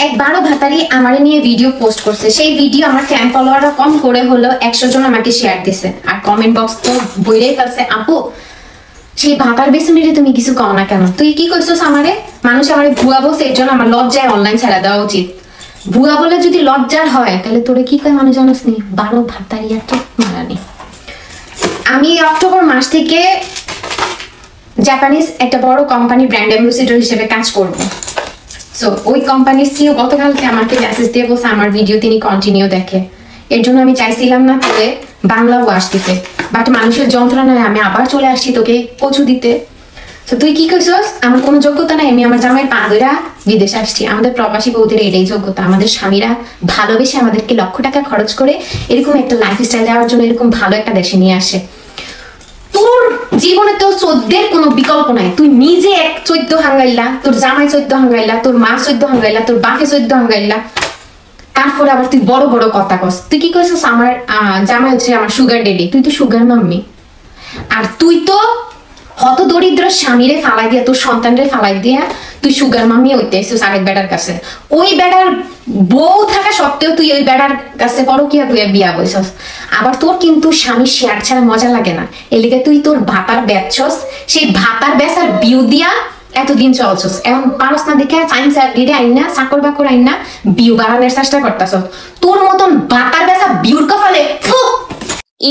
এক 12 ভাতারি আমারে নিয়ে ভিডিও পোস্ট করছে। সেই ভিডিও আমার ফ্যান ফলোয়াররা কম করে হলো 100 জন আমাকে শেয়ার দিছে, আর কমেন্ট বক্স তো বইরেই ফেলছে, আপু সেই ভাতার বেসনিরে তুমি কিছু কও না কেন? তুই কি কইছস আমারে? মানুষ আমারে ভুয়া বলছে, এর জন্য আমার লজ্জায় অনলাইন ছেড়ে দেওয়া উচিত। ভুয়া বলে যদি লজ্জার হয় তাহলে তোরে কি কয় মানুষ জানোস নি? 12 ভাতারি এত মারানি। আমি অক্টোবর মাস থেকে জাপানিজ একটা বড় কোম্পানি ব্র্যান্ড অ্যাম্বাসেডর হিসেবে কাজ করব। সো ওই কোম্পানির সিইও গতকালকে আমাকে মেসেজ দিয়ে বলছে আমার ভিডিও তিনি কন্টিনিউ দেখে। এর জন্য আমি চাইছিলাম না তোকে বাংলা ওয়াশ দিতে, বাট মানুষের যন্ত্রণায় আমি আবার চলে আসছি তোকে কচু দিতে। তো তুই কি কইছস? আমার কোনো যোগ্যতা নাই, আমি আমার জামাই পা ধইরা বিদেশে আসছি। আমাদের প্রবাসী বউদের এটাই যোগ্যতা। আমাদের স্বামীরা ভালোবেসে আমাদেরকে লক্ষ টাকা খরচ করে এরকম একটা লাইফস্টাইল দেওয়ার জন্য এরকম ভালো একটা দেশে নিয়ে আসে। তোর জীবনে তো 14 কোনো বিকল্প নাই। তুই নিজে এক 14 হাঙ্গাইলা, তোর জামাই 14 হাঙ্গাইলা, তোর মা 14 হাঙ্গাইলা, তোর বাপে 14 হাঙ্গাইলা, তারপরে আবার তুই বড় বড় কথা কস। তুই কি কইছস? আমার জামাই হচ্ছে আমার সুগার ডেডি। তুই তো সুগার মাম্মি। আর তুই তো হত দরিদ্র স্বামীরে ফালাই দিয়া, তোর সন্তানরে ফালাই দিয়া তুই সুগার মাম্মি হইতে আইছিস আরেক বেটার কাছে। ওই বেটার বউ থাকা সত্ত্বেও তুই ওই বেটার কাছে পরকিয়া কইয়া বিয়া বইছস। আবার তোর কিন্তু স্বামী শেয়ার ছাড়া মজা লাগে না, এলিগে তুই তোর ভাতার বেচছস। সেই ভাতার বেচার বিউ দিয়া এতদিন চলছস। এখন পারস না দেখে চাইন্সার ডিডে আইনা চাকর বাকর আইনা বিউ বাড়ানোর চেষ্টা করতেছস। তোর মতন ভাতার বেচা বিউর কপালে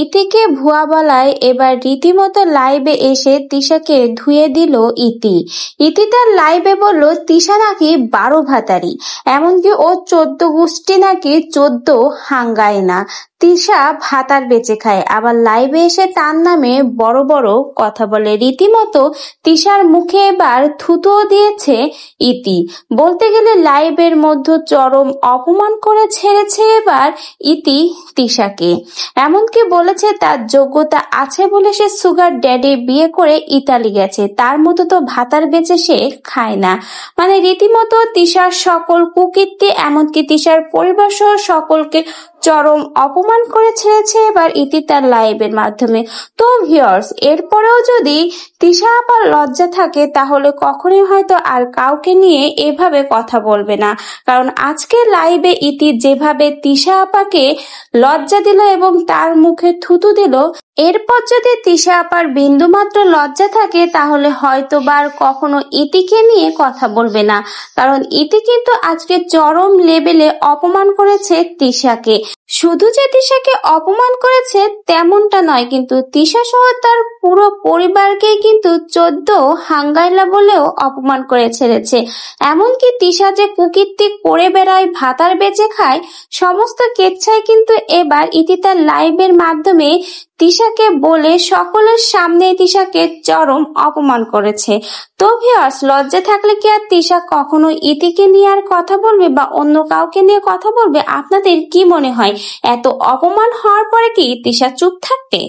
ইতিকে ভুয়া বলায় এবার রীতিমতো লাইভে এসে তিশাকে ধুয়ে দিল ইতি। ইতি তার লাইভে বলল তিশা নাকি 12 ভাতারি, এমনকি ও 14 গোষ্ঠী নাকি 14 হাঙ্গায় না, তিশা ভাতার বেঁচে খায়। আবার লাইভে এসে তার নামে বড় বড় কথা বলে। রীতিমতো তিশার মুখে এবার থুতুও দিয়েছে ইতি। বলতে গেলে লাইভের মধ্যে চরম অপমান করে ছেড়েছে এবার ইতি তিশাকে। এমনকি বলেছে তার যোগ্যতা আছে বলে সে সুগার ড্যাডি বিয়ে করে ইতালি গেছে, তার মতো তো ভাতার বেচে সে খায় না। মানে রীতিমতো তিশার সকল কুকীর্তি, এমনকি তিশার পরিবার সহ সকলকে চরম অপমান করে ছেড়েছে এবার ইতি তার লাইভের মাধ্যমে। তো ভিউয়ার্স, এরপরেও যদি তিশা আপার লজ্জা থাকে তাহলে কখনোই হয়তো আর কাউকে নিয়ে এভাবে কথা বলবে না। কারণ আজকে লাইভে ইতি যেভাবে তিশা আপাকে লজ্জা দিল এবং তার মুখে থুতু দিল, এরপর যদি তিশা আপার বিন্দুমাত্র লজ্জা থাকে তাহলে হয়তো বার কখনো ইতিকে নিয়ে কথা বলবে না। কারণ ইতি কিন্তু আজকে চরম লেভেলে অপমান করেছে তিশাকে। শুধু যে তিশাকে অপমান করেছে তেমনটা নয়, কিন্তু তিশা সহ তার পুরো পরিবারকেই কিন্তু 14 হাঙ্গাইলা বলেও অপমান করে ছেড়েছে। এমনকি তিশা যে কুকীর্তি করে বেড়ায়, ভাতার বেচে খায়, সমস্ত কেচ্ছাই কিন্তু এবার ইতি তার লাইভের মাধ্যমে তিশাকে বলে সকলের সামনে তিশাকে চরম অপমান করেছে। তো ভিউয়ার্স, লজ্জা থাকলে কি আর তিশা কখনো ইতিকে নিয়ে আর কথা বলবে বা অন্য কাউকে নিয়ে কথা বলবে? আপনাদের কি মনে হয়, এত অপমান হওয়ার পরে কি তিশা চুপ থাকবে?